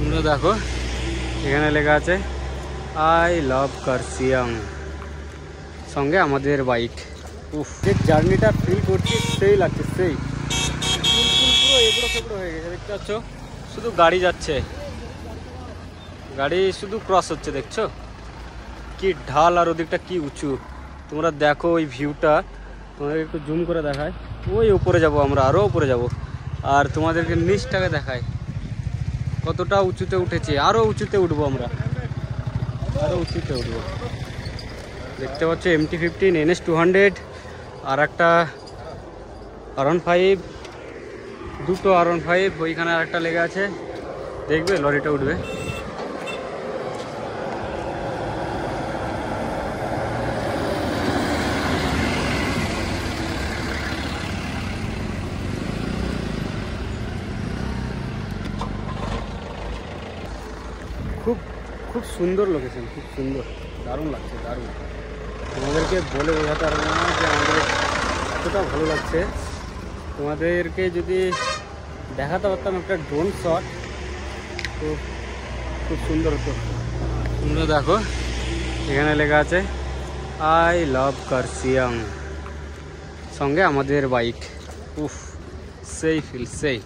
তোমরা দেখো এখানে লেখা আছে আই লাভ কার্সিয়াং, সঙ্গে আমাদের বাইক। উফ, যে জার্নিটা ফিল করছি সেই লাগছে, সেই পুরো এগুলো ফেগুলো হয়ে গেছে। দেখতে পাচ্ছ শুধু গাড়ি যাচ্ছে, গাড়ি শুধু ক্রস হচ্ছে। দেখছো কি ঢাল আর ওদিকটা কি উঁচু। তোমরা দেখো ওই ভিউটা, তোমাদের একটু জুম করে দেখায়। ওই উপরে যাব আমরা, আরও উপরে যাব। আর তোমাদেরকে নিচটাকে দেখায় কতটা উঁচুতে উঠেছে। আরও উঁচুতে উঠবো আমরা, আরও উঁচুতে উঠবো। দেখতে পাচ্ছ MT-15 NS200 আর একটা R15, দুটো R15। ওইখানে আর একটা লেগে আছে, দেখবে লরিটা উঠবে। খুব খুব সুন্দর লোকেশন, খুব সুন্দর, দারুণ লাগছে, দারুণ। তোমাদেরকে বলে বোঝাতে পারবো না যে আমাদের কতটা ভালো লাগছে। তোমাদেরকে যদি দেখাতে পারতাম একটা ড্রোন শট, তো খুব সুন্দর হতো। তোমরা দেখো এখানে লেখা আছে আই লাভ কার্সিয়াং, সঙ্গে আমাদের বাইক। উফ, সেই ফিল, সেই।